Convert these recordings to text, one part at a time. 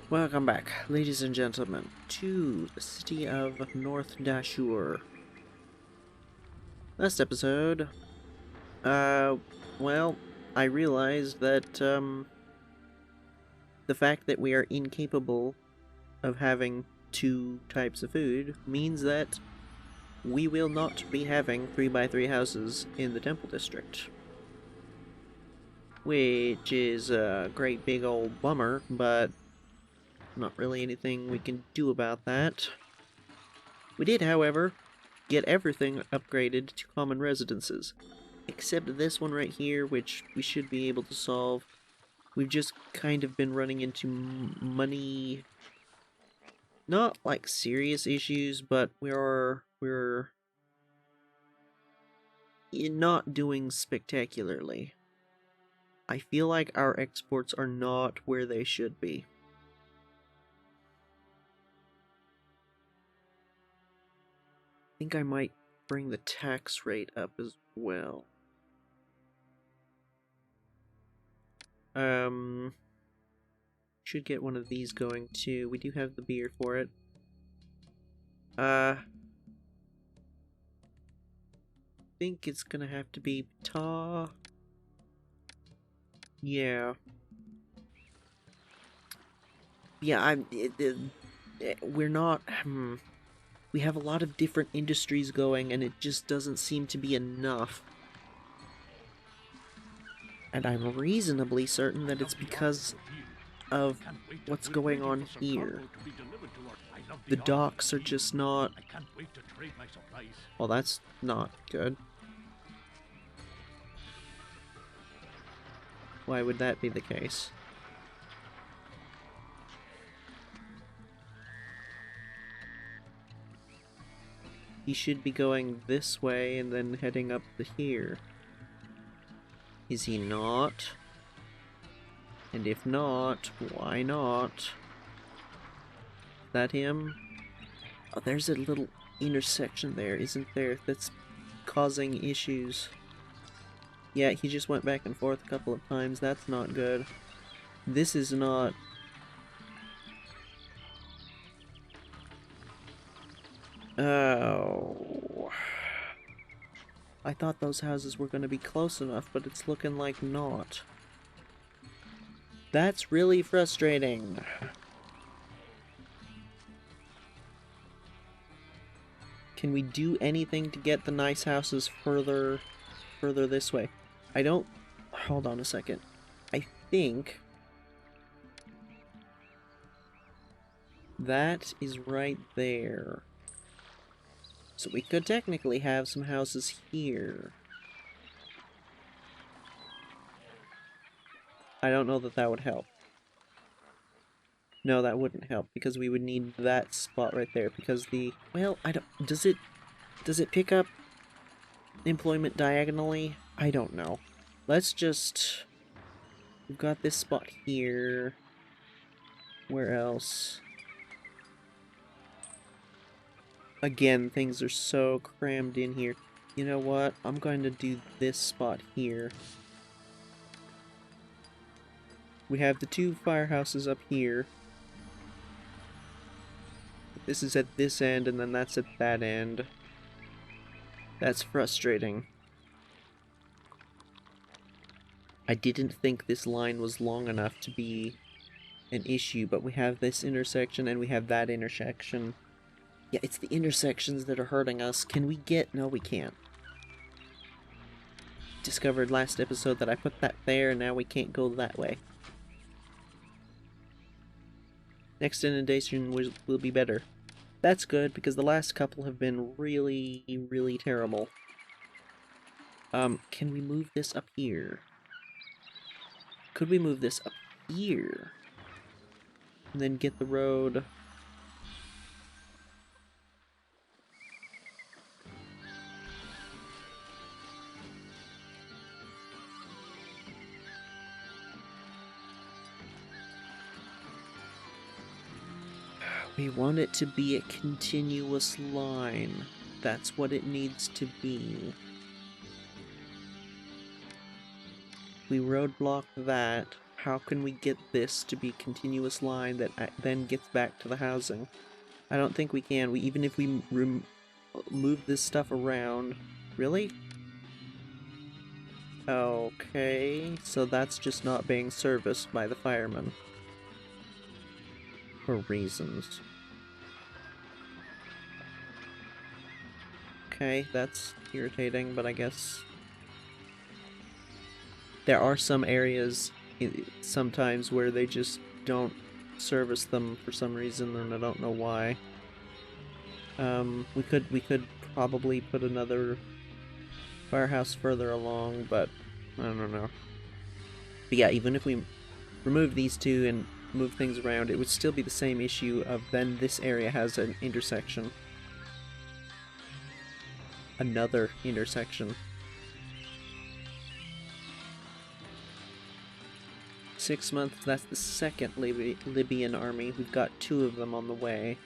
Welcome back, ladies and gentlemen, to the city of North Dashur. Last episode, well, I realized that, the fact that we are incapable of having two types of food means that we will not be having 3x3 houses in the Temple District. Which is a great big old bummer, but not really anything we can do about that. We did, however, get everything upgraded to common residences, except this one right here, which we should be able to solve. We've just kind of been running into money, not like serious issues, but we're not doing spectacularly. I feel like our exports are not where they should be. I think I might bring the tax rate up as well. Should get one of these going too. We do have the beer for it. Think it's gonna have to be Ptah. Yeah. Yeah, we're not, we have a lot of different industries going, and it just doesn't seem to be enough. And I'm reasonably certain that it's because of what's going on here. The docks are just not... Well, that's not good. Why would that be the case? He should be going this way and then heading up to here. Is he not? And if not, why not? Is that him? Oh, there's a little intersection there, isn't there? That's causing issues. Yeah, he just went back and forth a couple of times. That's not good. This is not... Oh... I thought those houses were going to be close enough, but it's looking like not. That's really frustrating. Can we do anything to get the nice houses further this way? I don't... Hold on a second. I think... that is right there. So we could technically have some houses here. I don't know that that would help. No, that wouldn't help, because we would need that spot right there, because the... Well, I don't... Does it pick up employment diagonally? I don't know. Let's just... We've got this spot here. Where else? Again, things are so crammed in here. You know what? I'm going to do this spot here. We have the two firehouses up here. This is at this end, and then that's at that end. That's frustrating. I didn't think this line was long enough to be an issue, but we have this intersection and we have that intersection. Yeah, it's the intersections that are hurting us. Can we get... No, we can't. Discovered last episode that I put that there, and now we can't go that way. Next inundation will be better. That's good, because the last couple have been really, really terrible. Can we move this up here? Could we move this up here? And then get the road... We want it to be a continuous line. That's what it needs to be. We roadblock that. how can we get this to be a continuous line that then gets back to the housing? I don't think we can. Even if we move this stuff around. Really? Okay, so that's just not being serviced by the firemen. For reasons. Okay, that's irritating, but I guess... There are some areas sometimes where they just don't service them for some reason, and I don't know why. We could probably put another firehouse further along, but I don't know. But yeah, even if we remove these two and move things around, it would still be the same issue of then this area has an intersection. Another intersection. 6 months, that's the second Libyan army. We've got 2 of them on the way.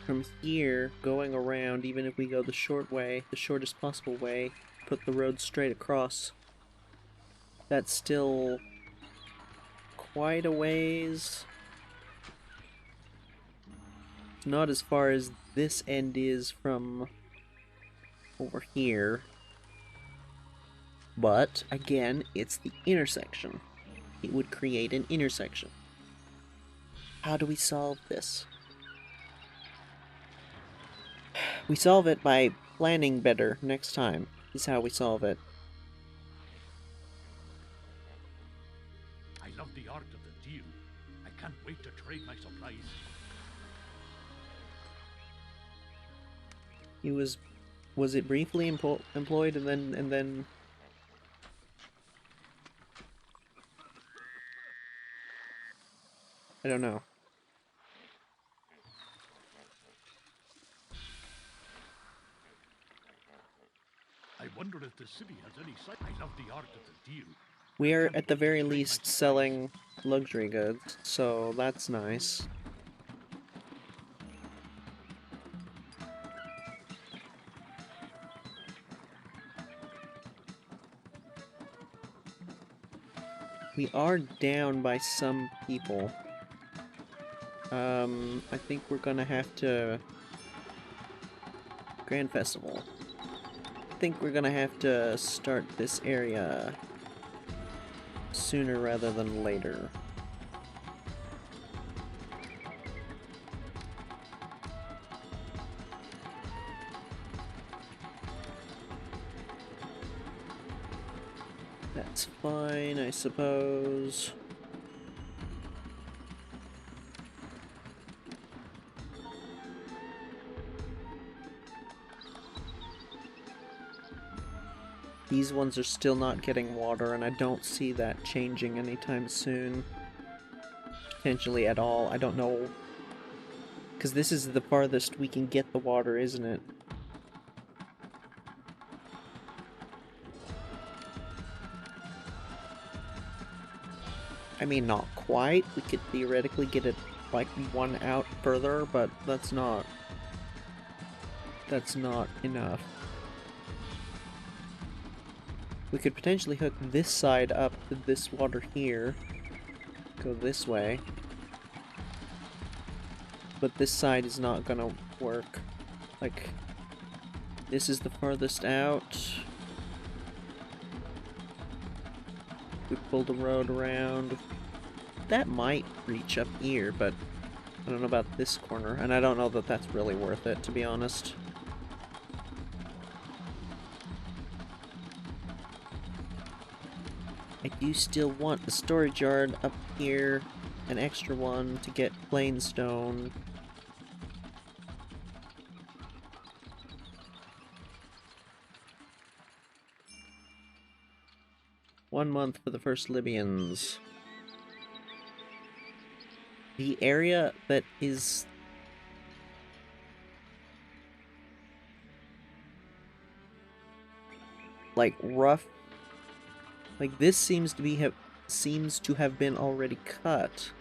From here, going around, even if we go the short way, the shortest possible way, put the road straight across, that's still quite a ways. It's not as far as this end is from over here. But, again, it's the intersection. It would create an intersection. How do we solve this? We solve it by planning better next time, is how we solve it. I love the art of the deal. I can't wait to trade my supplies. He was it briefly employed and then I don't know. I wonder if the city has any sight. I love the art of the deal. We are at the very least selling luxury goods, so that's nice. We are down by some people. I think we're gonna have to... Grand Festival. I think we're gonna have to start this area sooner rather than later. That's fine, I suppose. These ones are still not getting water, and I don't see that changing anytime soon. Potentially at all, I don't know. Because this is the farthest we can get the water, isn't it? I mean, not quite. We could theoretically get it, like, 1 out further, but that's not enough. We could potentially hook this side up to this water here. Go this way. But this side is not gonna work. Like, this is the farthest out. We pulled the road around. That might reach up here, but I don't know about this corner. And I don't know that that's really worth it, to be honest. I do still want the storage yard up here, an extra one to get plain stone. One month for the first Libyans. The area that is... like, rough. Like, this seems to be seems to have been already cut.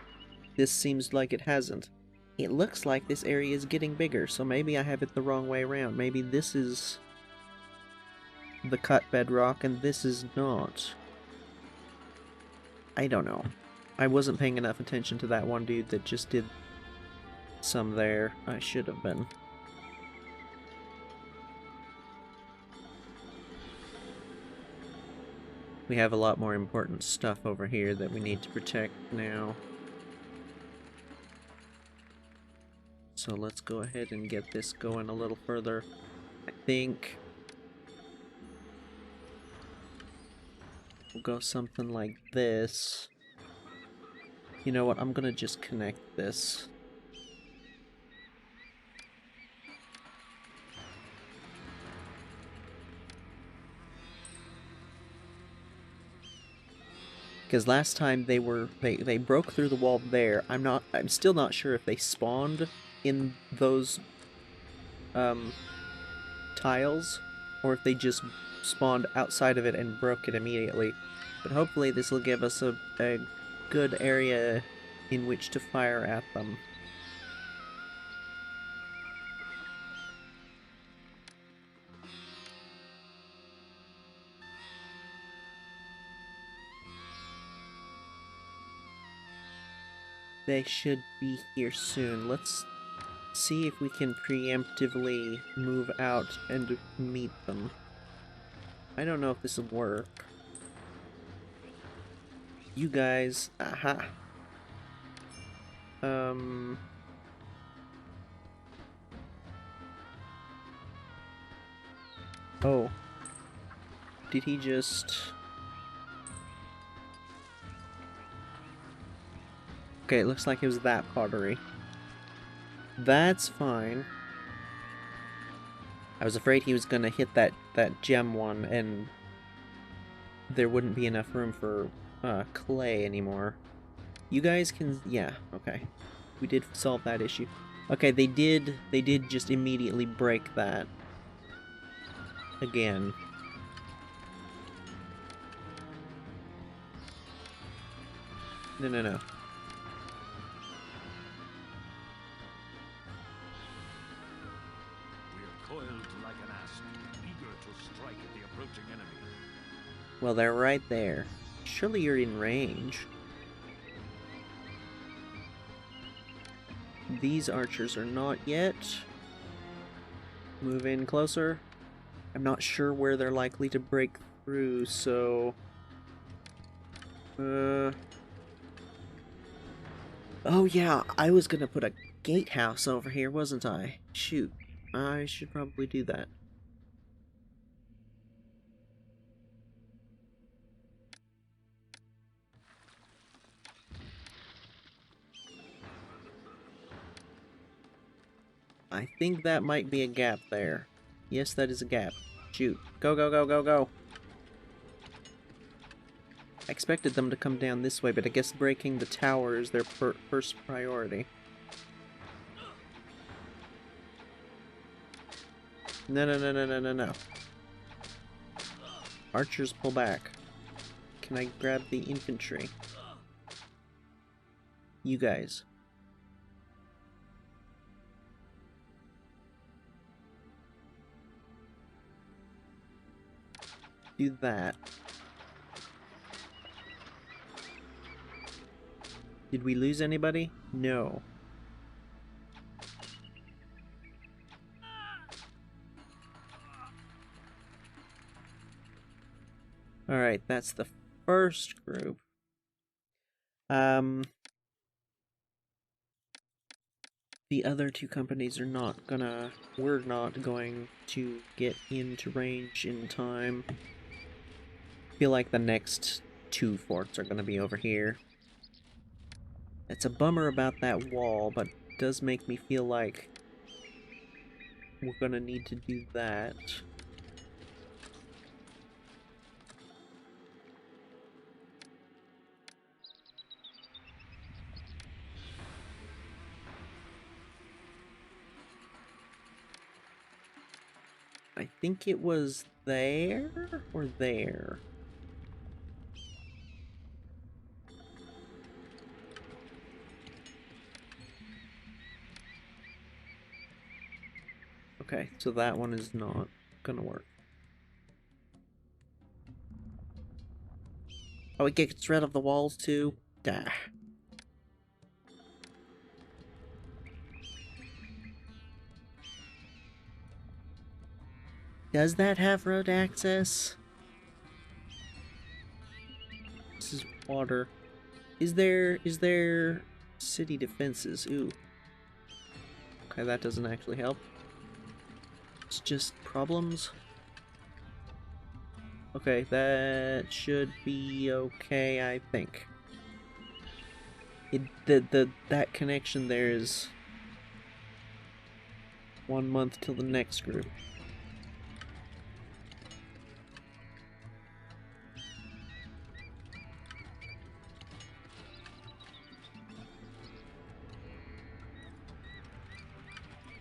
This seems like it hasn't. It looks like this area is getting bigger, so maybe I have it the wrong way around. Maybe this is the cut bedrock and this is not. I don't know. I wasn't paying enough attention to that one dude that just did some there. I should have been. We have a lot more important stuff over here that we need to protect now. So let's go ahead and get this going a little further. I think we'll go something like this. You know what, I'm gonna just connect this. Because last time they broke through the wall there. I'm still not sure if they spawned in those tiles or if they just spawned outside of it and broke it immediately. But hopefully this will give us a good area in which to fire at them. They should be here soon. Let's see if we can preemptively move out and meet them. I don't know if this will work. You guys, aha. Oh. Did he just... Okay, it looks like it was that pottery. That's fine. I was afraid he was gonna hit that gem one and there wouldn't be enough room for clay anymore. You guys can... yeah, okay. We did solve that issue. Okay, they did just immediately break that. Again. No, no, no. Well, they're right there. Surely you're in range. These archers are not yet. Move in closer. I'm not sure where they're likely to break through, so... Oh yeah, I was gonna put a gatehouse over here, wasn't I? Shoot. I should probably do that. I think that might be a gap there. Yes, that is a gap. Shoot. Go, go, go, go, go! I expected them to come down this way, but I guess breaking the tower is their first priority. No, no, no, no, no, no, no. Archers, pull back. Can I grab the infantry? You guys. Do that. Did we lose anybody? No. Alright, that's the first group. The other two companies are not gonna... we're not going to get into range in time. I feel like the next two forts are gonna be over here. It's a bummer about that wall, but it does make me feel like we're gonna need to do that. I think it was there or there. Okay, so that one is not gonna work. Oh, it gets rid of the walls too? Dah. Does that have road access? This is water. Is there city defenses? Ooh. Okay, that doesn't actually help. It's just problems. Okay, that should be okay, I think. That connection there is 1 month till the next group.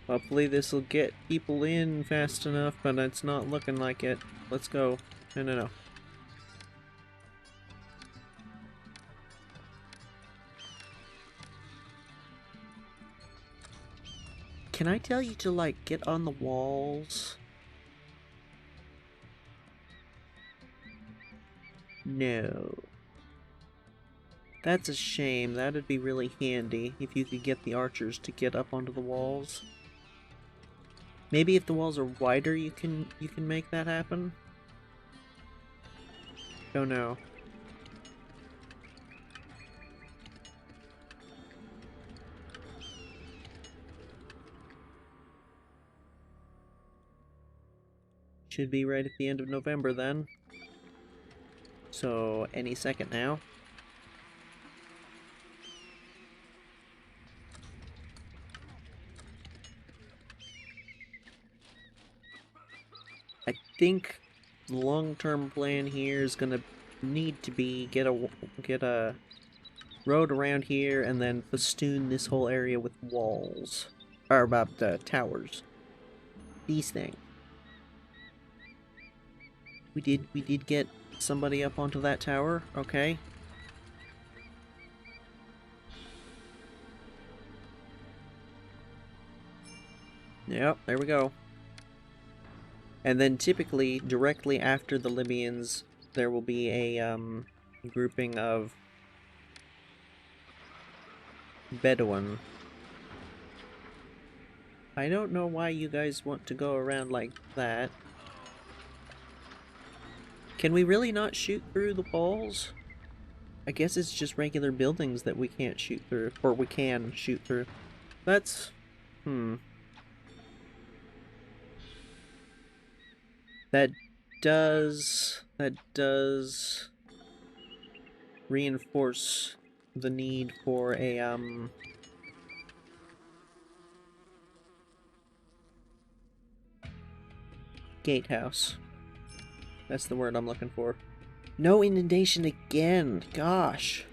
Hopefully this will get people in fast enough, but it's not looking like it. Let's go. No. Can I tell you to, like, get on the walls? No. That's a shame. That'd be really handy if you could get the archers to get up onto the walls. Maybe if the walls are wider, you can make that happen? Don't know. Should be right at the end of November then. So, any second now. I think the long-term plan here is gonna need to be get a road around here and then festoon this whole area with walls. Or about towers. These things. We did get somebody up onto that tower, okay. Yep, there we go. And then typically, directly after the Libyans, there will be a grouping of Bedouin. I don't know why you guys want to go around like that. Can we really not shoot through the walls? I guess it's just regular buildings that we can't shoot through, or we can shoot through. That's... That does reinforce the need for a, gatehouse. That's the word I'm looking for. No inundation again! Gosh!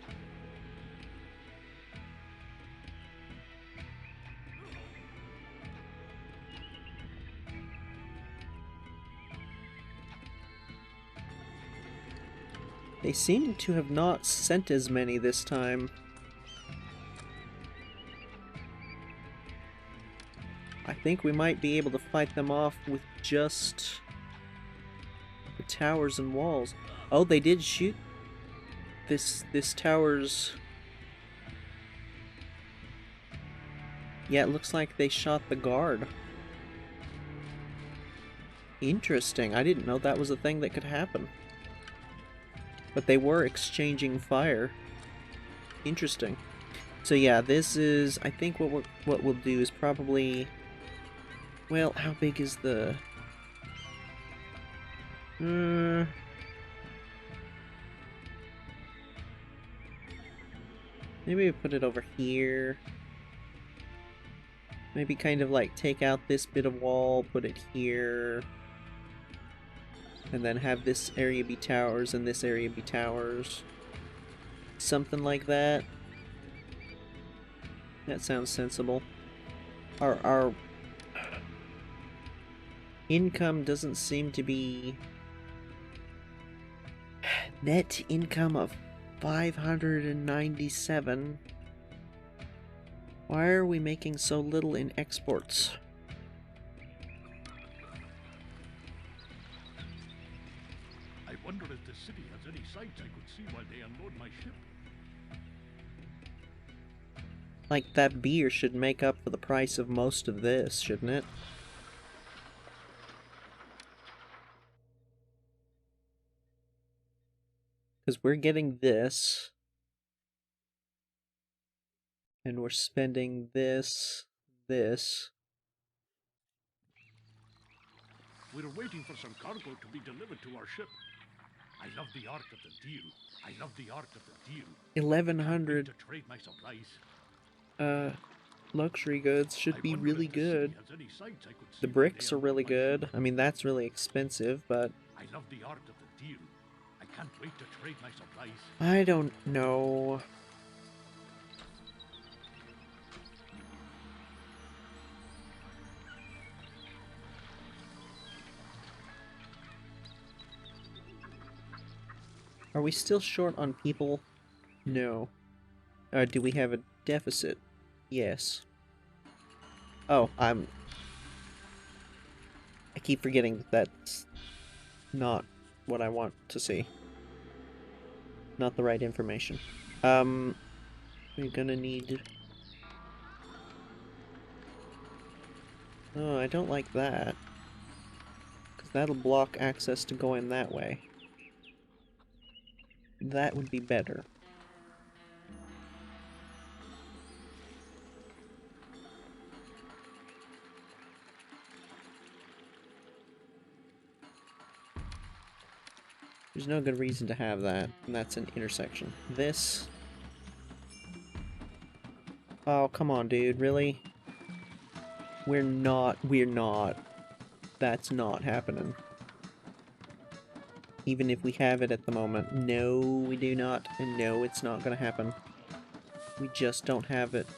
They seem to have not sent as many this time. I think we might be able to fight them off with just the towers and walls. Oh, they did shoot this tower's... Yeah, it looks like they shot the guard. Interesting. I didn't know that was a thing that could happen. But they were exchanging fire. Interesting. So yeah, this is... I think what we'll do is probably... Well, how big is the... Maybe we put it over here. Maybe kind of like take out this bit of wall, put it here. And then have this area be towers and this area be towers. Something like that. That sounds sensible. Our income doesn't seem to be... Net income of 597. Why are we making so little in exports? wonder if the city has any sights I could see while they unload my ship. Like, that beer should make up for the price of most of this, shouldn't it? Because we're getting this. And we're spending this. We're waiting for some cargo to be delivered to our ship. I love the art of the deal. I love the art of the deal. 1100 to trade my supplies. luxury goods should be really good. The bricks are really good. I mean, that's really expensive, but I love the art of the deal. I can't wait to trade my supplies. I don't know. Are we still short on people? No. Do we have a deficit? Yes. Oh, I keep forgetting that that's not what I want to see. Not the right information. We're gonna need... Oh, I don't like that. Because that'll block access to going that way. That would be better. There's no good reason to have that, and that's an intersection. This... Oh, come on, dude, really? We're not. That's not happening. Even if we have it at the moment. No, we do not, and no, it's not gonna happen. We just don't have it.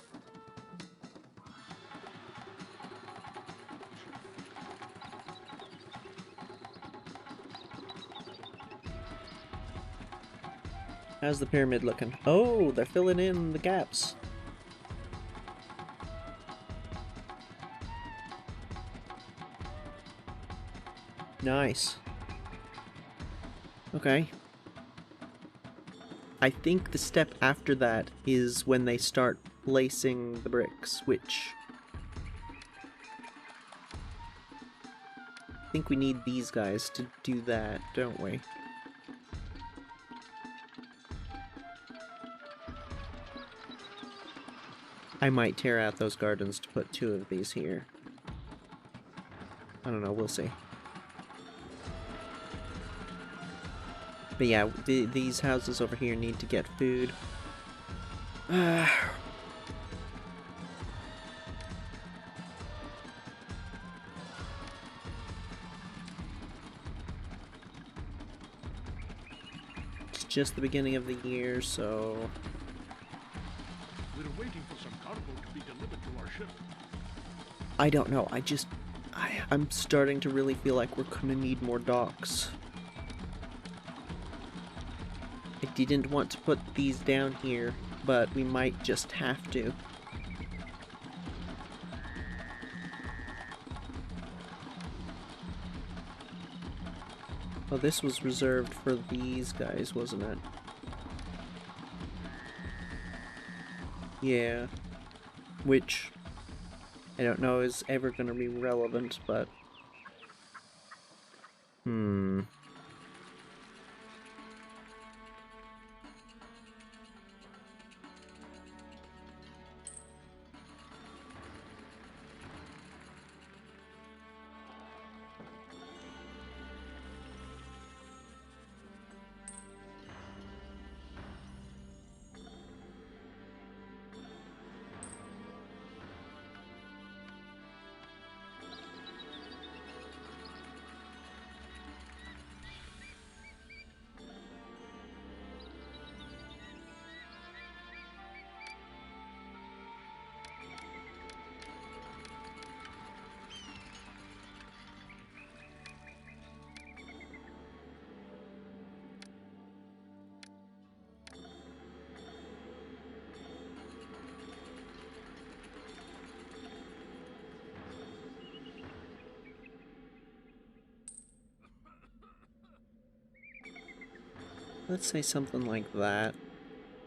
How's the pyramid looking? Oh, they're filling in the gaps. Nice. Okay. I think the step after that is when they start placing the bricks, which... I think we need these guys to do that, don't we? I might tear out those gardens to put 2 of these here. I don't know, we'll see. But yeah, these houses over here need to get food. It's just the beginning of the year, so... We're waiting for some cargo to be delivered to our ship. I don't know, I'm starting to really feel like we're gonna need more docks. I didn't want to put these down here, but we might just have to. Oh, this was reserved for these guys, wasn't it? Yeah. Which, I don't know is ever gonna be relevant, but... Let's say something like that.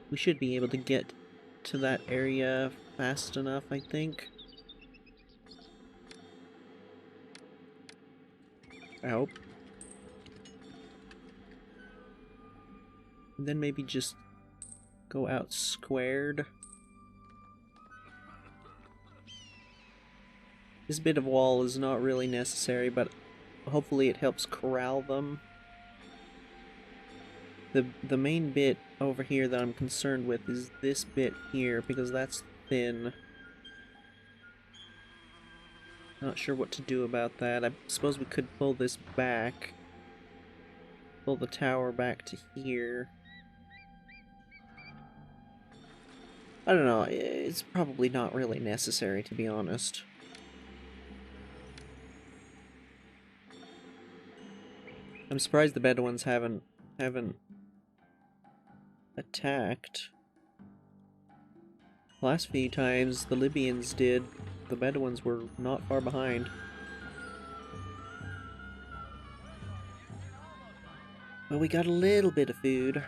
We should be able to get to that area fast enough, I think. I hope. And then maybe just go out squared. This bit of wall is not really necessary, but hopefully it helps corral them. The main bit over here that I'm concerned with is this bit here, because that's thin. Not sure what to do about that. I suppose we could pull this back. Pull the tower back to here. I don't know, it's probably not really necessary, to be honest. I'm surprised the Bedouins haven't attacked. Last few times the Libyans did, the Bedouins were not far behind. Well, we got a little bit of food.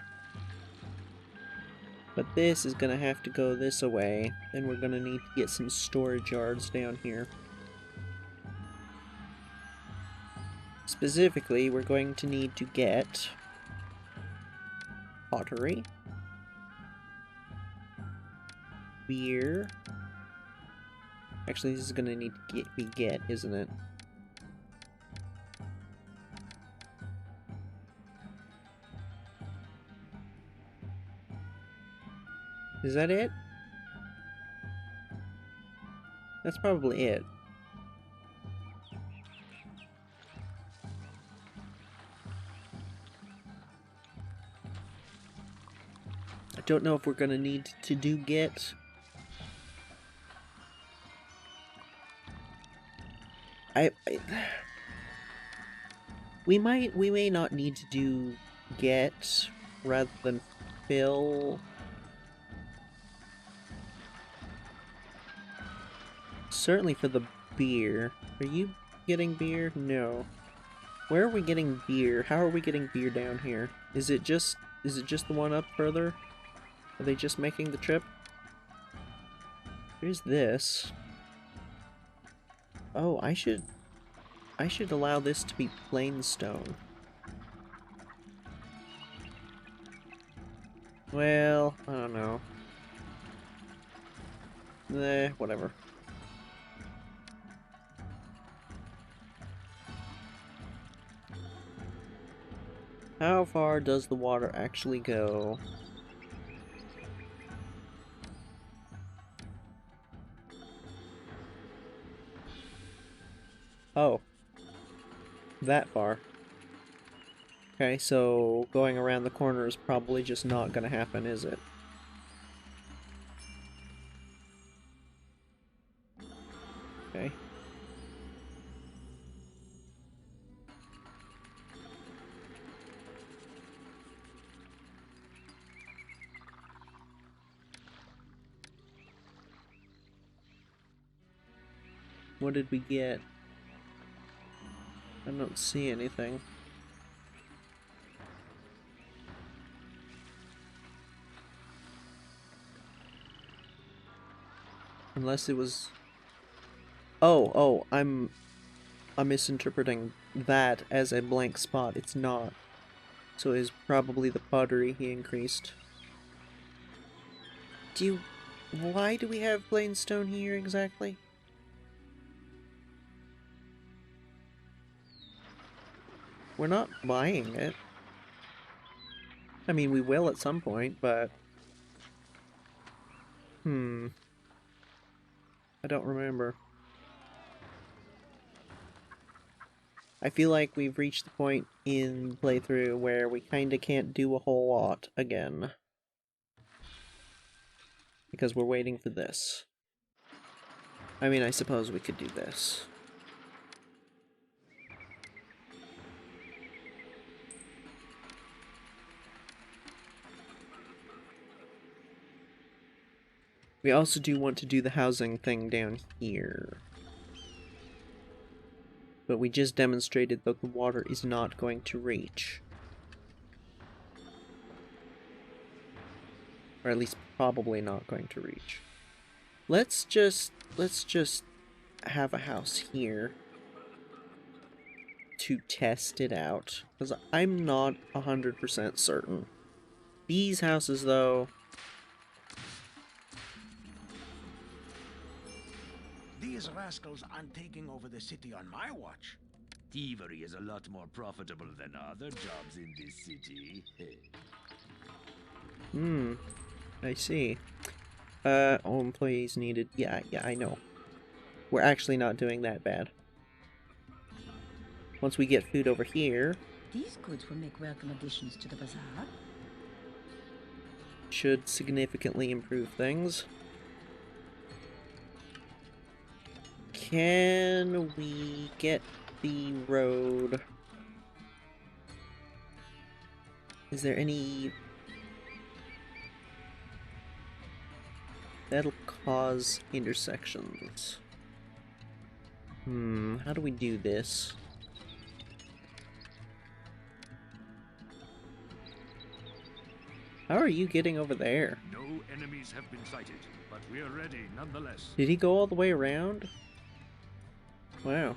But this is gonna have to go this way. Then we're gonna need to get some storage yards down here. Specifically, we're going to need to get pottery, beer. Actually, this is gonna need to get, isn't it? Is that it? That's probably it. I don't know if we're gonna need to do get. We may not need to do get rather than fill. Certainly for the beer. Are you getting beer? No. Where are we getting beer? How are we getting beer down here? Is it just the one up further? Are they just making the trip? There's this. Oh, I should allow this to be plain stone. Well, I don't know. Whatever. How far does the water actually go? Oh. That far. Okay, so going around the corner is probably just not gonna happen, is it? Okay. What did we get? I don't see anything. Unless it was... Oh, I'm misinterpreting that as a blank spot. It's not. So it's probably the pottery he increased. Why do we have plain stone here exactly? We're not buying it. I mean, we will at some point, but... I don't remember. I feel like we've reached the point in playthrough where we kinda can't do a whole lot again. Because we're waiting for this. I mean, I suppose we could do this. We also do want to do the housing thing down here. But we just demonstrated that the water is not going to reach. Or at least probably not going to reach. Let's just have a house here to test it out, because I'm not 100% certain. These houses, though... These rascals aren't taking over the city on my watch. Thievery is a lot more profitable than other jobs in this city. I see. All employees needed. Yeah, I know. We're actually not doing that bad. Once we get food over here... These goods will make welcome additions to the bazaar. Should significantly improve things. Can we get the road? Is there any... That'll cause intersections. How do we do this? How are you getting over there? No enemies have been sighted, but we are ready nonetheless. Did he go all the way around? Wow.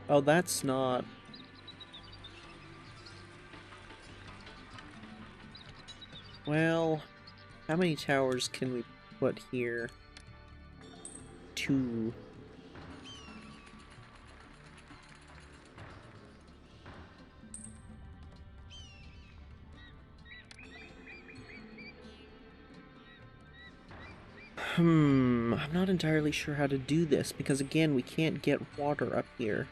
Oh, that's not... Well, how many towers can we put here? 2. I'm not entirely sure how to do this, because again, we can't get water up here.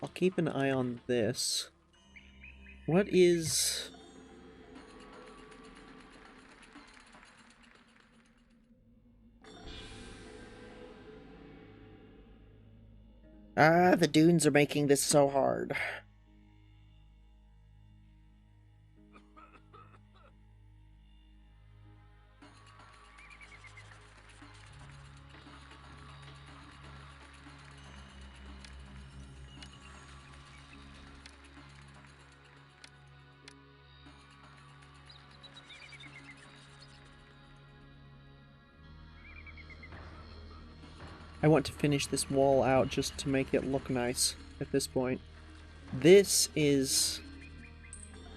I'll keep an eye on this. What is... the dunes are making this so hard. I want to finish this wall out just to make it look nice at this point. This is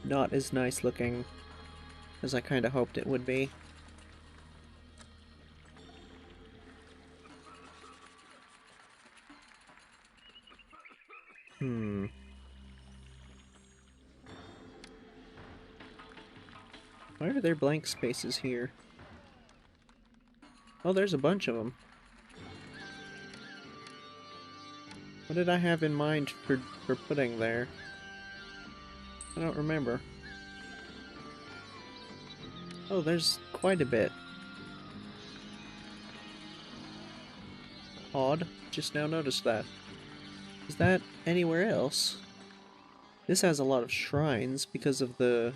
not as nice looking as I kind of hoped it would be. Why are there blank spaces here? Oh, there's a bunch of them. What did I have in mind for putting there? I don't remember. Oh, there's quite a bit. Odd. Just now noticed that. Is that anywhere else? This has a lot of shrines because of the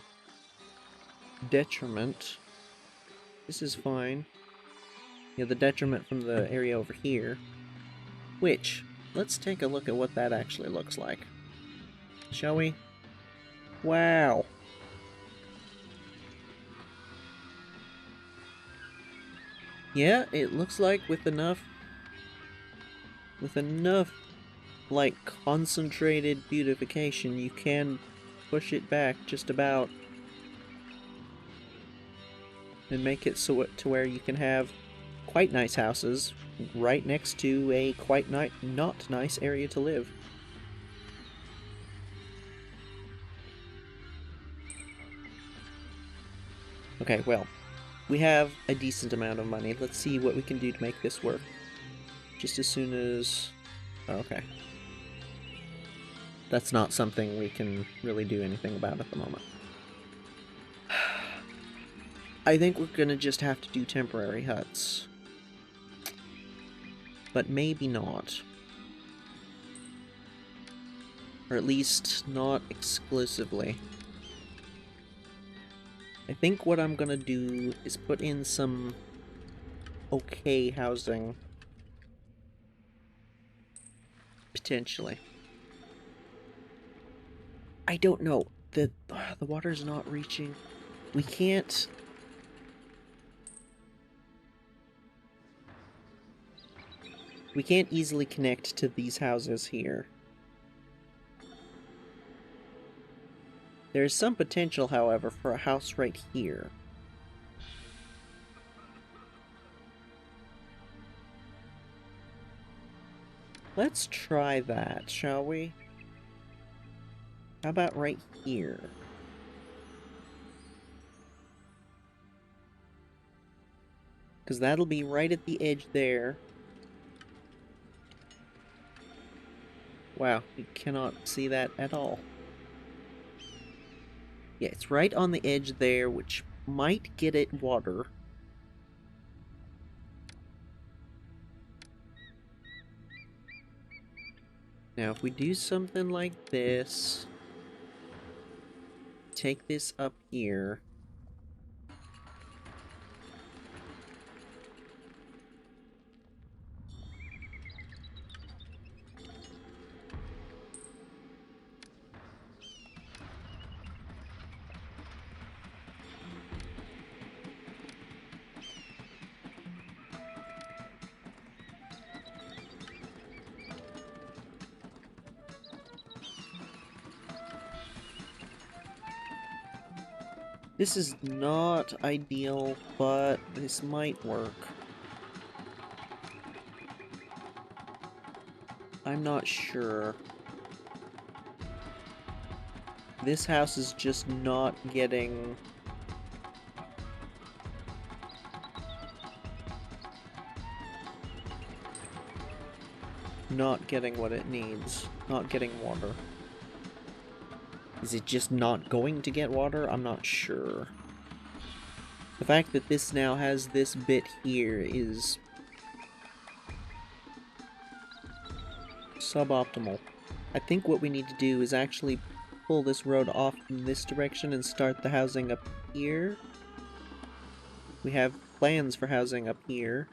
detriment. This is fine. Yeah, the detriment from the area over here. Which, let's take a look at what that actually looks like. Shall we? Wow! Yeah, it looks like with enough, like, concentrated beautification, you can push it back just about and make it so to where you can have quite nice houses right next to a quite not nice area to live. Okay, well, we have a decent amount of money. Let's see what we can do to make this work. Just as soon as... Okay. That's not something we can really do anything about at the moment. I think we're gonna just have to do temporary huts. But maybe not. Or at least not exclusively. I think what I'm gonna do is put in some okay housing. Potentially. I don't know. The water's not reaching. We can't... We can't easily connect to these houses here. There is some potential, however, for a house right here. Let's try that, shall we? How about right here? Because that'll be right at the edge there. Wow, you cannot see that at all. Yeah, it's right on the edge there, which might get it water. Now, if we do something like this, take this up here. This is not ideal, but this might work. I'm not sure. This house is just not getting... Not getting what it needs. Not getting water. Is it just not going to get water? I'm not sure. The fact that this now has this bit here is suboptimal. I think what we need to do is actually pull this road off in this direction and start the housing up here. We have plans for housing up here.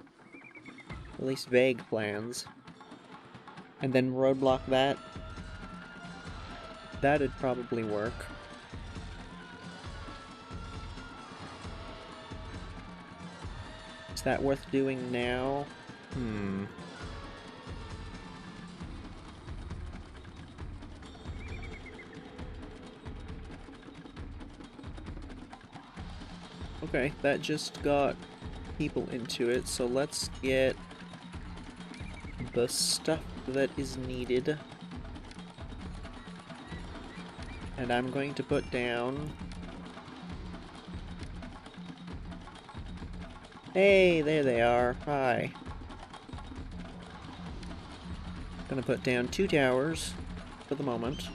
At least vague plans. And then roadblock that. That'd probably work. Is that worth doing now? Okay, that just got people into it, so let's get the stuff that is needed. And I'm going to put down... Hey, there they are. Hi. Gonna put down 2 towers for the moment.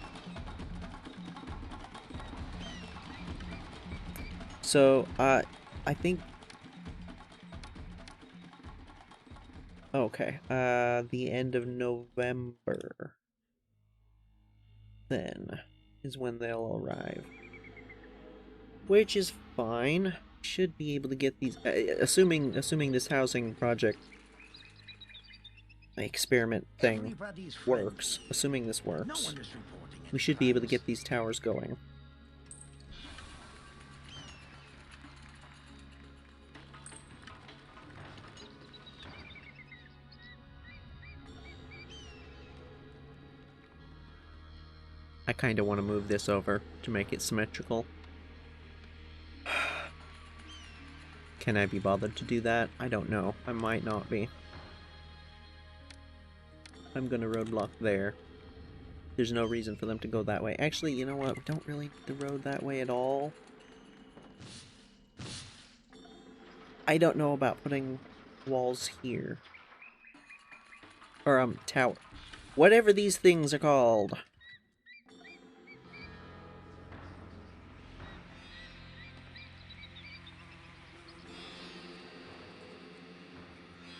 So, I think... Okay, the end of November, then, is when they'll arrive. Which is fine. Should be able to get these, assuming this housing project experiment thing Everybody's works. friendly. Assuming this No works, one is reporting any we should be able to crimes. get these towers going. I kind of want to move this over to make it symmetrical. Can I be bothered to do that? I don't know. I might not be. I'm gonna roadblock there. There's no reason for them to go that way. Actually, you know what? We don't really need the road that way at all. I don't know about putting walls here. Or, tower. Whatever these things are called.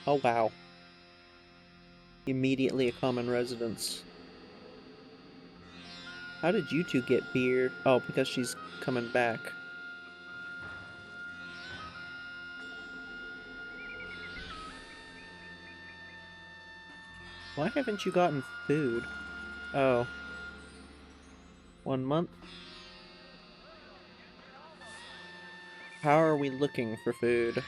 Oh, wow. Immediately a common residence. How did you two get beer? Oh, because she's coming back. Why haven't you gotten food? Oh. 1 month? How are we looking for food?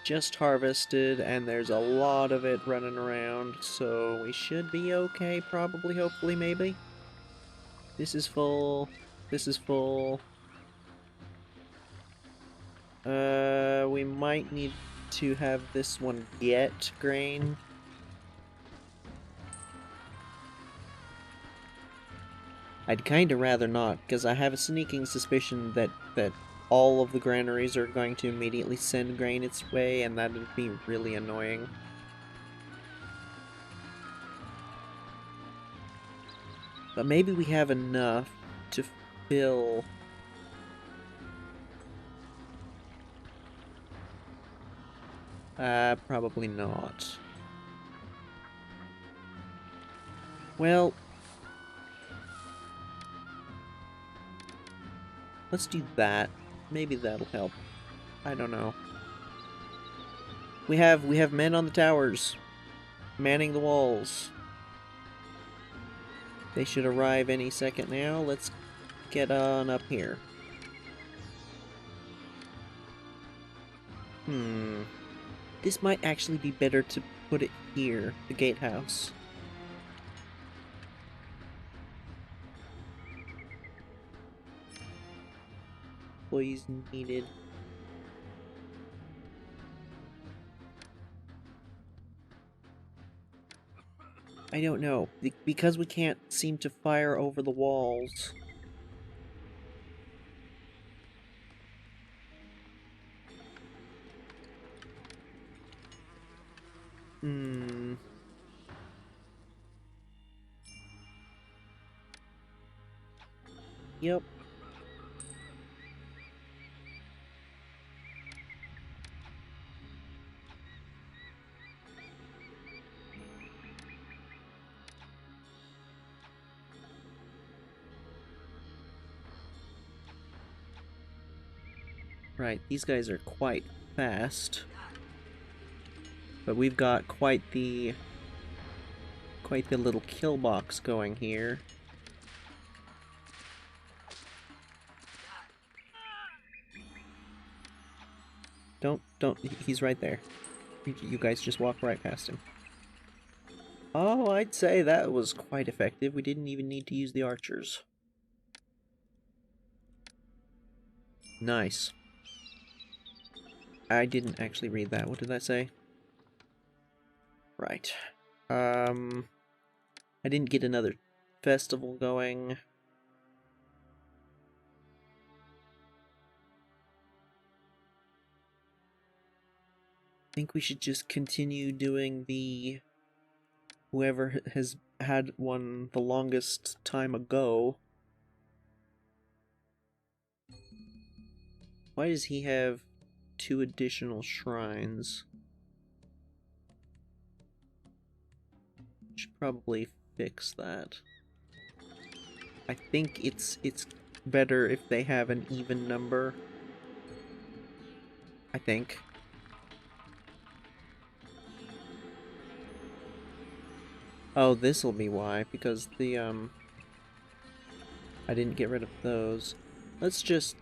Just harvested, and there's a lot of it running around, so we should be okay, probably, hopefully, maybe. This is full. This is full. We might need to have this one get grain. I'd kinda rather not, because I have a sneaking suspicion that all of the granaries are going to immediately send grain its way, and that would be really annoying. But maybe we have enough to fill... probably not. Well... let's do that. Maybe that'll help. I don't know. We have men on the towers. Manning the walls. They should arrive any second now. Let's get on up here. This might actually be better to put it here, the gatehouse. Employees needed. I don't know. Because we can't seem to fire over the walls. Yep. Right, these guys are quite fast. But we've got quite the little kill box going here. Don't, he's right there. You guys just walk right past him. Oh, I'd say that was quite effective. We didn't even need to use the archers. Nice. I didn't actually read that. What did that say? Right. I didn't get another festival going. I think we should just continue doing the... whoever has had one the longest time ago. Why does he have 2 additional shrines? Should probably fix that. I think it's better if they have an even number. I think. Oh, this'll be why, because the I didn't get rid of those. Let's just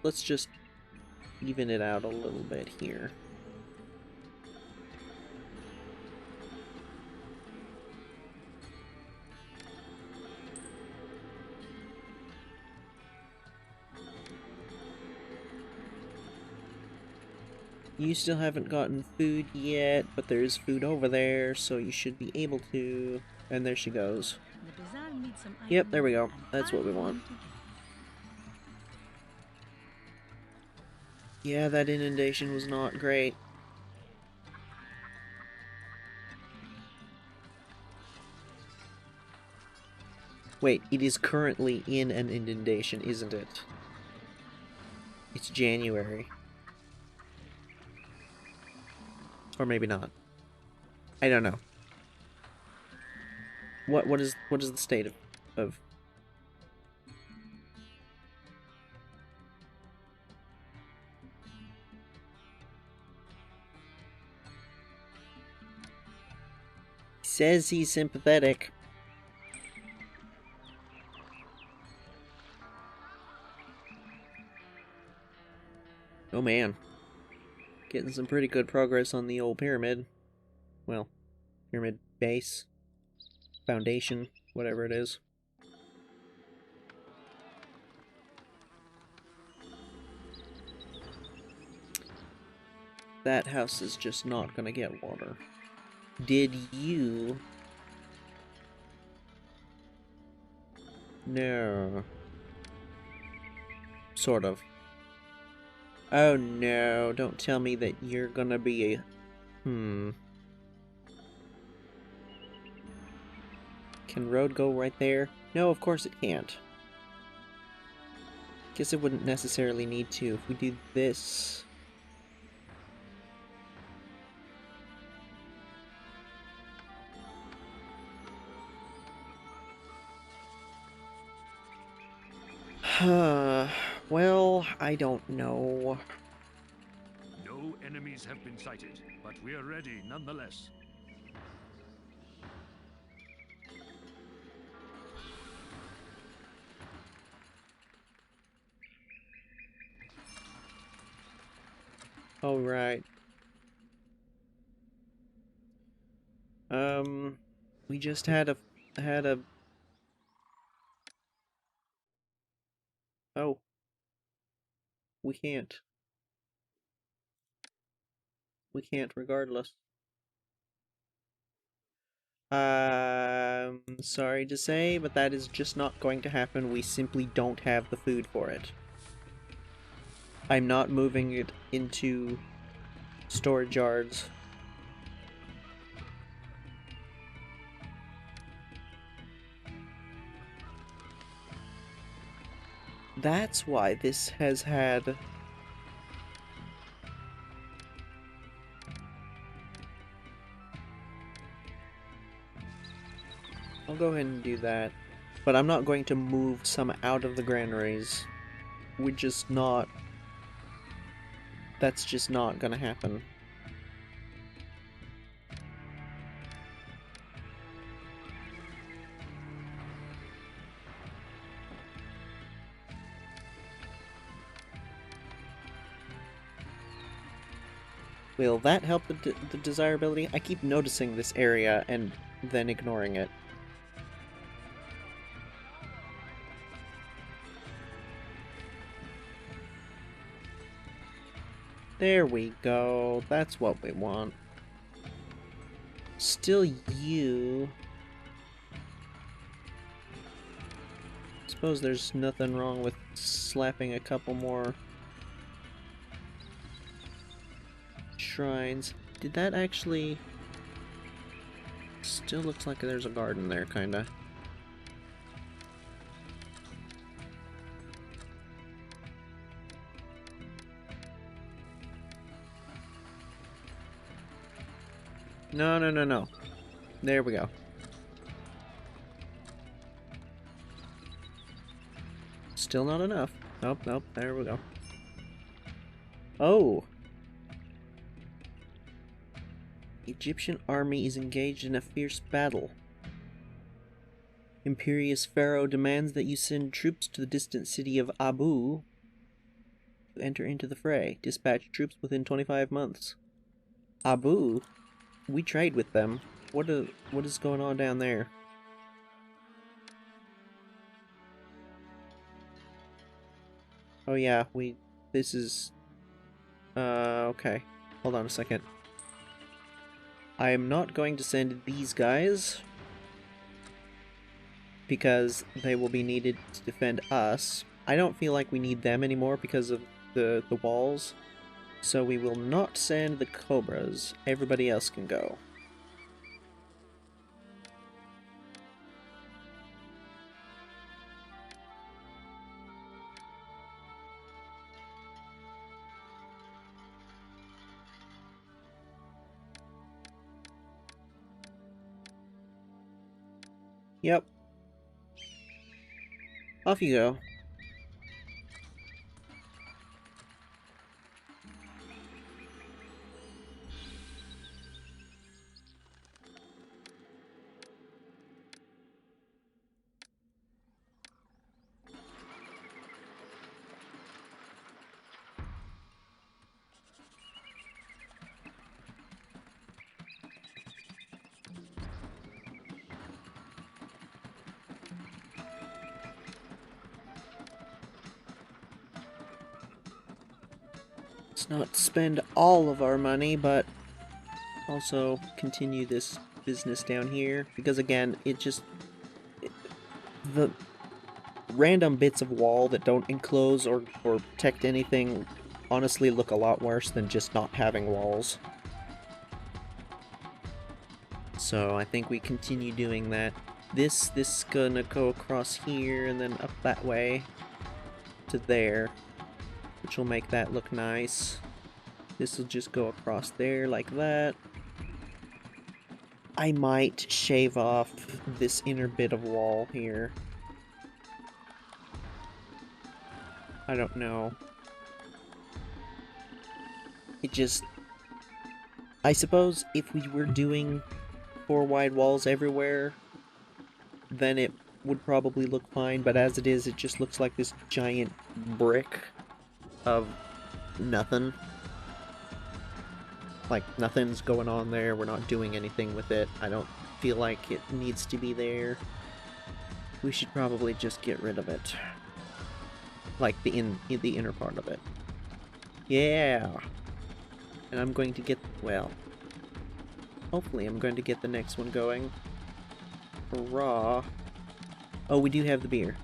even it out a little bit here. You still haven't gotten food yet, but there is food over there, so you should be able to. And there she goes. Yep, there we go. That's what we want. Yeah, that inundation was not great. Wait, it is currently in an inundation, isn't it? It's January. Or maybe not. I don't know. What is the state of says he's sympathetic. Oh man. Getting some pretty good progress on the old pyramid. Well, pyramid base, foundation, whatever it is. That house is just not gonna get water. Did you... No. Sort of. Oh no, don't tell me that you're gonna be a... Can road go right there? No, of course it can't. Guess it wouldn't necessarily need to if we do this. Well, I don't know. No enemies have been sighted, but we are ready nonetheless. All right. We just had a Oh. We can't. We can't regardless. Sorry to say, but that is just not going to happen. We simply don't have the food for it. I'm not moving it into storage yards. That's why this has had... I'll go ahead and do that. But I'm not going to move some out of the granaries. We're just not... That's just not gonna happen. Will that help the desirability? I keep noticing this area and then ignoring it. There we go. That's what we want. Still you. Suppose there's nothing wrong with slapping a couple more shrines. Did that actually... Still looks like there's a garden there, kinda. No, no, no, no. There we go. Still not enough. Nope, nope, there we go. Oh! Egyptian army is engaged in a fierce battle. Imperious Pharaoh demands that you send troops to the distant city of Abu to enter into the fray. Dispatch troops within 25 months. Abu? We trade with them. What is going on down there? Oh yeah, this is... okay. Hold on a second. I am not going to send these guys because they will be needed to defend us. I don't feel like we need them anymore because of the walls. So we will not send the Cobras. Everybody else can go. Yep. Off you go. Let's not spend all of our money, but also continue this business down here. Because again, the random bits of wall that don't enclose or protect anything honestly look a lot worse than just not having walls. So I think we continue doing that. This is gonna go across here and then up that way to there, which will make that look nice. This will just go across there like that. I might shave off this inner bit of wall here. I don't know. It just... I suppose if we were doing 4 wide walls everywhere, then it would probably look fine, but as it is, it just looks like this giant brick of nothing. Like, nothing's going on there, we're not doing anything with it. I don't feel like it needs to be there. We should probably just get rid of it. Like, the inner part of it. Yeah! And I'm going to get, well, hopefully I'm going to get the next one going. Hurrah! Oh, we do have the beer.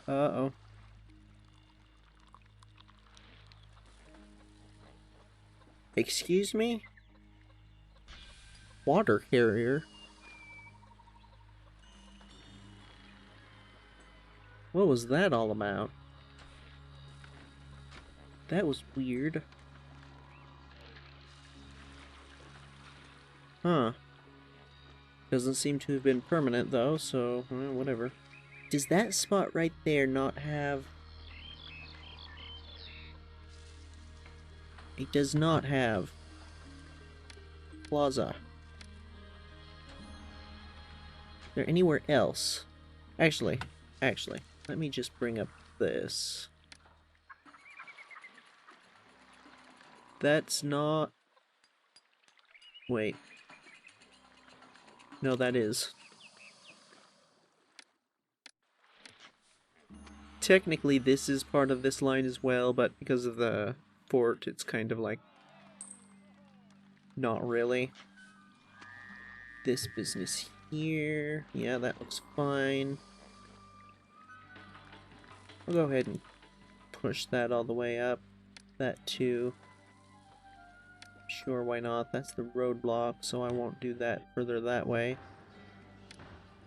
Uh-oh. Excuse me? Water carrier? What was that all about? That was weird. Huh. Doesn't seem to have been permanent though, so whatever. Does that spot right there not have... It does not have plaza. Is there anywhere else? Actually, let me just bring up this. That's not... Wait. No, that is. Technically, this is part of this line as well, but because of the fort, it's kind of like... Not really. This business here. Yeah, that looks fine. I'll go ahead and push that all the way up. That too. Sure, why not? That's the roadblock, so I won't do that further that way.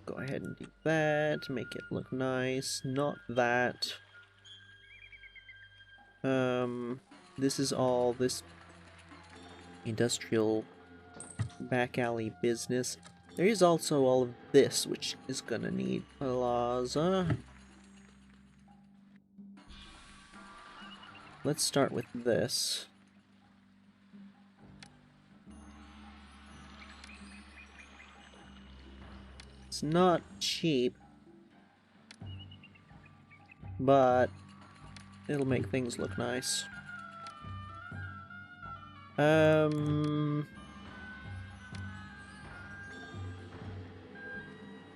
Go ahead and do that, make it look nice. Not that. This is all this industrial back alley business. There is also all of this, which is gonna need plaza. Let's start with this. It's not cheap, but it'll make things look nice. Do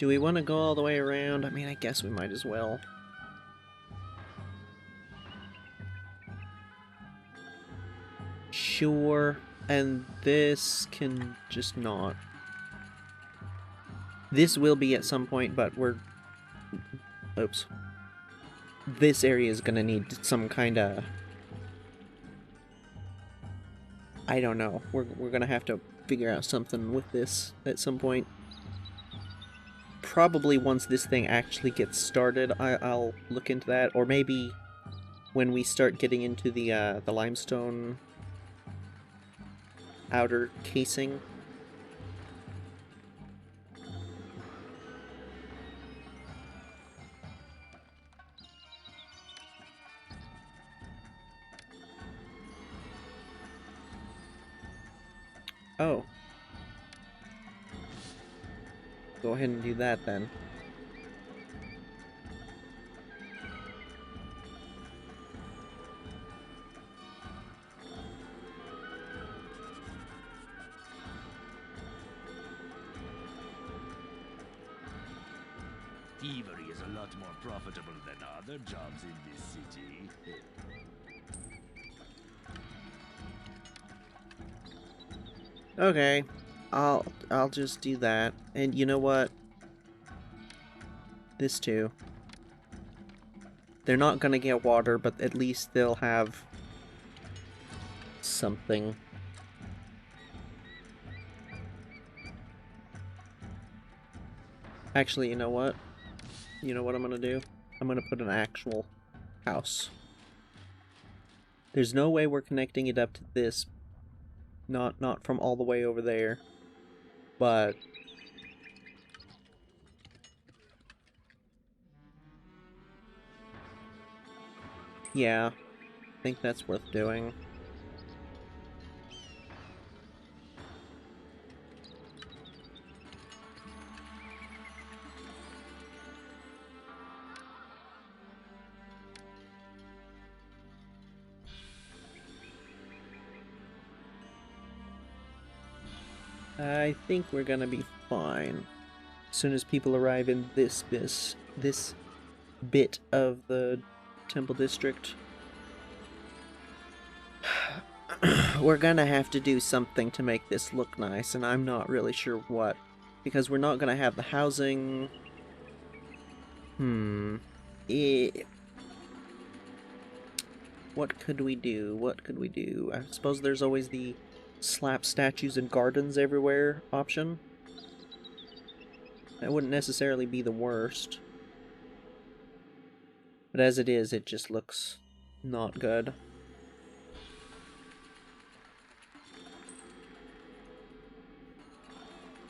we want to go all the way around? I mean, I guess we might as well. Sure, and this can just not. This will be at some point, but we're... Oops. This area is gonna need some kind of... I don't know. We're gonna have to figure out something with this at some point. Probably once this thing actually gets started, I'll look into that, or maybe when we start getting into the limestone outer casing. Oh. Go ahead and do that then. Thievery is a lot more profitable than other jobs in this city. Okay. I'll just do that. And you know what? This too. They're not gonna get water, but at least they'll have something. Actually, you know what? You know what I'm gonna do? I'm gonna put an actual house. There's no way we're connecting it up to this. Not from all the way over there. But yeah, I think that's worth doing. I think we're gonna be fine. As soon as people arrive in this bit of the temple district. We're gonna have to do something to make this look nice, and I'm not really sure what. Because we're not gonna have the housing. What could we do? What could we do? I suppose there's always the slap statues and gardens everywhere option. That wouldn't necessarily be the worst. But as it is, it just looks not good.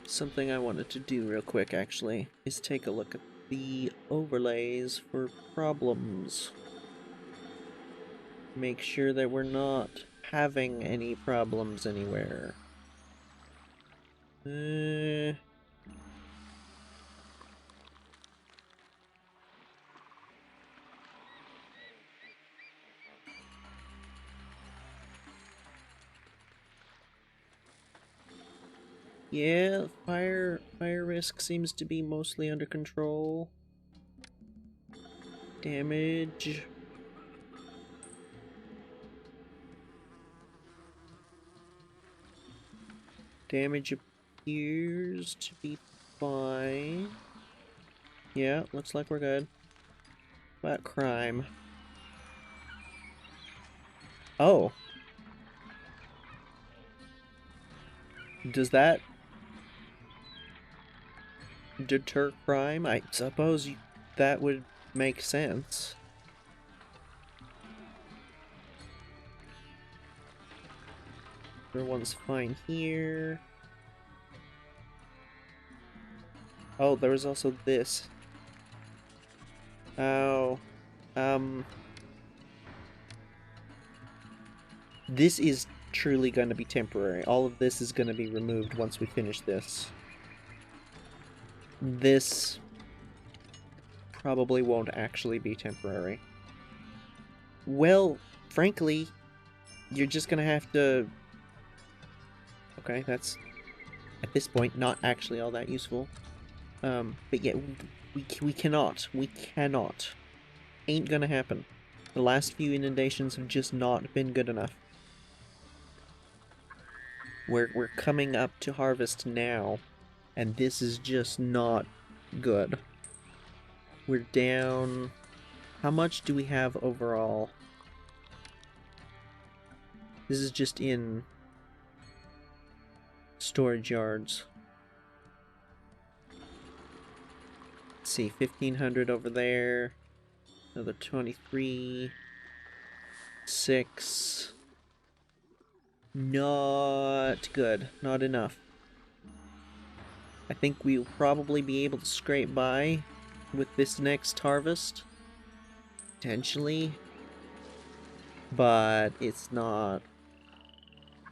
Something I wanted to do real quick, actually, is take a look at the overlays for problems. Make sure that we're not having any problems anywhere. Yeah, fire risk seems to be mostly under control. Damage. Damage appears to be fine. Yeah, looks like we're good. What about crime? Oh. Does that deter crime? I suppose that would make sense. Everyone's fine here. Oh, there was also this. Oh. This is truly going to be temporary. All of this is going to be removed once we finish this. This probably won't actually be temporary. Well, frankly, you're just going to have to... Okay, that's, at this point, not actually all that useful. But yeah, we cannot. Ain't gonna happen. The last few inundations have just not been good enough. We're coming up to harvest now, and this is just not good. We're down... How much do we have overall? This is just in storage yards. Let's see, 1,500 over there. Another 23. 6. Not good. Not enough. I think we'll probably be able to scrape by with this next harvest. Potentially. But it's not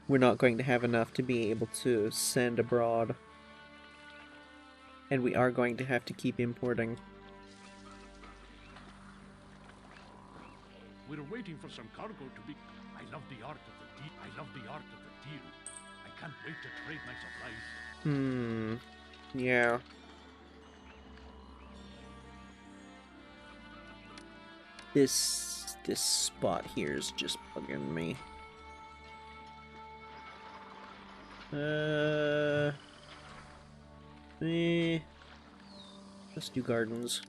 we're not going to have enough to be able to send abroad. And we are going to have to keep importing. We're waiting for some cargo to be... I love the art of the deal. I love the art of the deal. I can't wait to trade my supplies. Yeah. This spot here is just bugging me. Let's do gardens.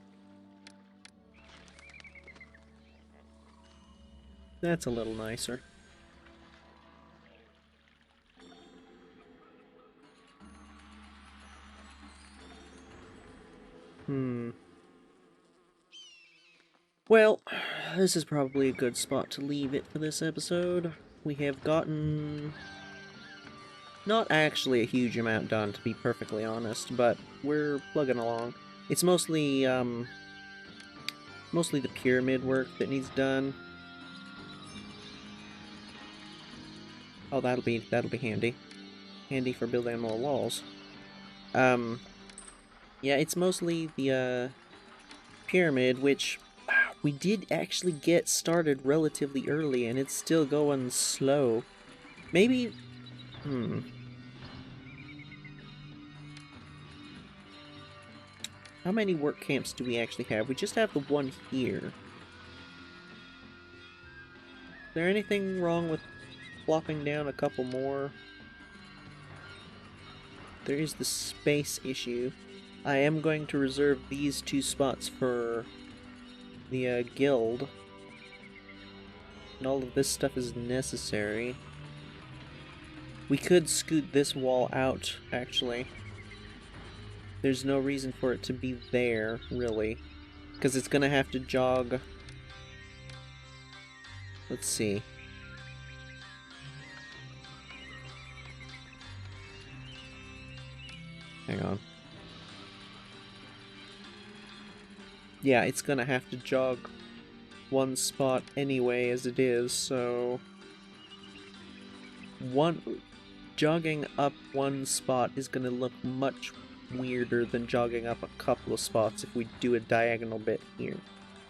That's a little nicer. Well, this is probably a good spot to leave it for this episode. We have gotten not actually a huge amount done, to be perfectly honest, but we're plugging along. It's mostly mostly the pyramid work that needs done. Oh, that'll be handy. Handy for building more walls. Yeah, it's mostly the pyramid, which we did actually get started relatively early, and it's still going slow. Maybe... How many work camps do we actually have? We just have the one here. Is there anything wrong with plopping down a couple more? There is the space issue. I am going to reserve these 2 spots for the guild. And all of this stuff is necessary. We could scoot this wall out, actually. There's no reason for it to be there, really. Because it's gonna have to jog... Let's see. Hang on. Yeah, it's gonna have to jog one spot anyway as it is, so... Jogging up one spot is gonna look much weirder than jogging up a couple of spots if we do a diagonal bit here.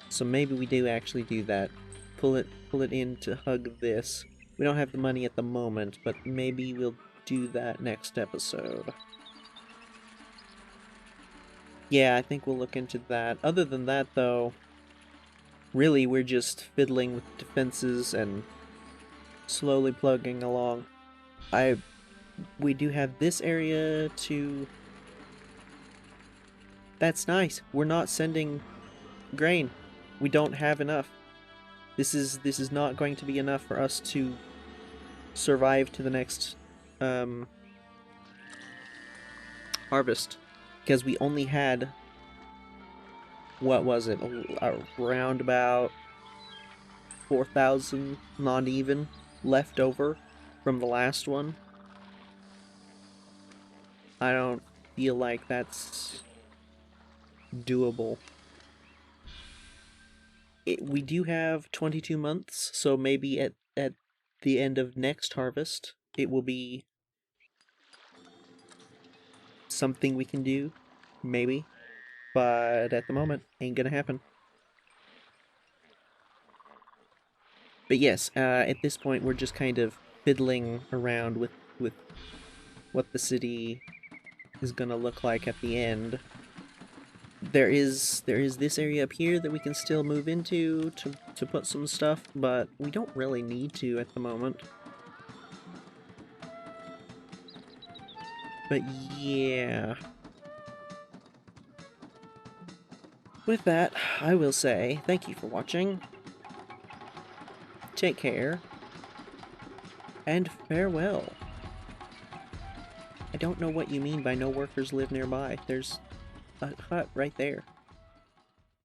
So maybe we do actually do that. Pull it in to hug this. We don't have the money at the moment, but maybe we'll do that next episode. Yeah, I think we'll look into that. Other than that, though, really we're just fiddling with defenses and slowly plugging along. We do have this area to... That's nice. We're not sending grain. We don't have enough. This is not going to be enough for us to survive to the next harvest, because we only had, what was it, around about 4,000, not even, left over from the last one. I don't feel like that's doable. We do have 22 months, so maybe at the end of next harvest, it will be something we can do, maybe. But at the moment, ain't gonna happen. But yes, at this point, we're just kind of fiddling around with what the city is gonna look like at the end. There is this area up here that we can still move into to put some stuff, but we don't really need to at the moment. But yeah. With that, I will say thank you for watching. Take care. And farewell. I don't know what you mean by no workers live nearby. There's a hut right there.